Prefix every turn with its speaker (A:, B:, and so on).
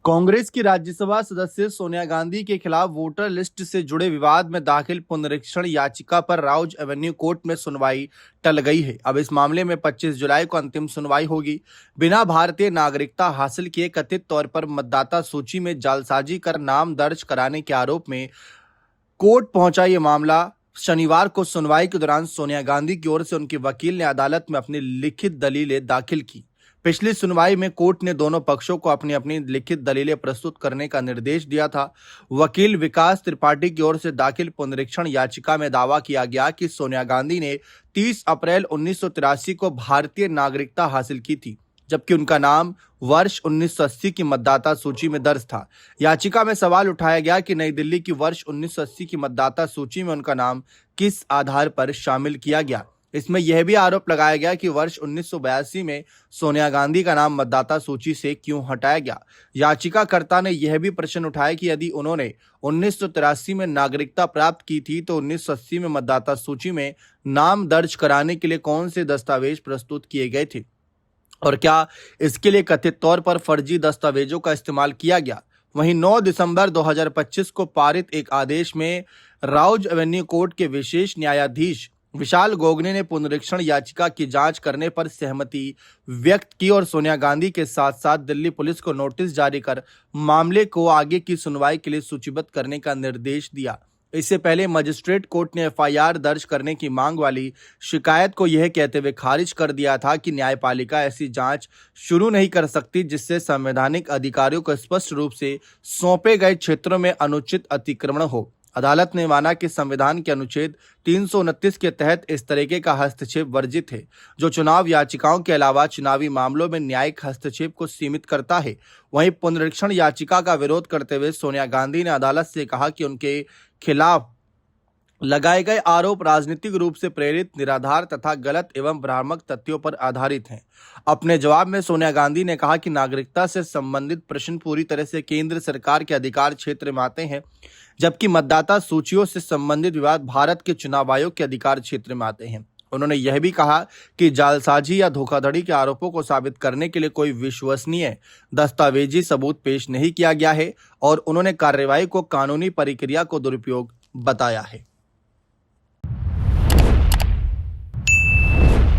A: कांग्रेस की राज्यसभा सदस्य सोनिया गांधी के खिलाफ वोटर लिस्ट से जुड़े विवाद में दाखिल पुनरीक्षण याचिका पर राउज एवेन्यू कोर्ट में सुनवाई टल गई है। अब इस मामले में 25 जुलाई को अंतिम सुनवाई होगी। बिना भारतीय नागरिकता हासिल किए कथित तौर पर मतदाता सूची में जालसाजी कर नाम दर्ज कराने के आरोप में कोर्ट पहुंचा ये मामला शनिवार को सुनवाई के दौरान सोनिया गांधी की ओर से उनके वकील ने अदालत में अपनी लिखित दलीलें दाखिल की। पिछली सुनवाई में कोर्ट ने दोनों पक्षों को अपनी अपनी लिखित दलीलें प्रस्तुत करने का निर्देश दिया था। वकील विकास त्रिपाठी की ओर से दाखिल पुनरीक्षण याचिका में दावा किया गया कि सोनिया गांधी ने 30 अप्रैल 1983 को भारतीय नागरिकता हासिल की थी, जबकि उनका नाम वर्ष 1980 की मतदाता सूची में दर्ज था। याचिका में सवाल उठाया गया कि नई दिल्ली की वर्ष 1980 की मतदाता सूची में उनका नाम किस आधार पर शामिल किया गया। इसमें यह भी आरोप लगाया गया कि वर्ष 1982 में सोनिया गांधी का नाम मतदाता सूची से क्यों हटाया गया। याचिकाकर्ता ने यह भी प्रश्न उठाया कि यदि उन्होंने 1983 में नागरिकता प्राप्त की थी तो 1980 में मतदाता सूची में नाम दर्ज कराने के लिए कौन से दस्तावेज प्रस्तुत किए गए थे और क्या इसके लिए कथित तौर पर फर्जी दस्तावेजों का इस्तेमाल किया गया। वहीं 9 दिसंबर 2025 को पारित एक आदेश में राउज एवेन्यू कोर्ट के विशेष न्यायाधीश विशाल गोगने ने पुनरीक्षण याचिका की जांच करने पर सहमति व्यक्त की और सोनिया गांधी के साथ साथ दिल्ली पुलिस को नोटिस जारी कर मामले को आगे की सुनवाई के लिए सूचीबद्ध करने का निर्देश दिया। इससे पहले मजिस्ट्रेट कोर्ट ने एफआईआर दर्ज करने की मांग वाली शिकायत को यह कहते हुए खारिज कर दिया था कि न्यायपालिका ऐसी जांच शुरू नहीं कर सकती जिससे संवैधानिक अधिकारियों को स्पष्ट रूप से सौंपे गए क्षेत्रों में अनुचित अतिक्रमण हो। अदालत ने माना कि संविधान के अनुच्छेद 329 के तहत इस तरीके का हस्तक्षेप वर्जित है, जो चुनाव याचिकाओं के अलावा चुनावी मामलों में न्यायिक हस्तक्षेप को सीमित करता है। वहीं पुनरीक्षण याचिका का विरोध करते हुए सोनिया गांधी ने अदालत से कहा कि उनके खिलाफ लगाए गए आरोप राजनीतिक रूप से प्रेरित, निराधार तथा गलत एवं भ्रामक तथ्यों पर आधारित हैं। अपने जवाब में सोनिया गांधी ने कहा कि नागरिकता से संबंधित प्रश्न पूरी तरह से केंद्र सरकार के अधिकार क्षेत्र में आते हैं, जबकि मतदाता सूचियों से संबंधित विवाद भारत के चुनाव आयोग के अधिकार क्षेत्र में आते हैं। उन्होंने यह भी कहा कि जालसाजी या धोखाधड़ी के आरोपों को साबित करने के लिए कोई विश्वसनीय दस्तावेजी सबूत पेश नहीं किया गया है और उन्होंने कार्रवाई को कानूनी प्रक्रिया को दुरुपयोग बताया है।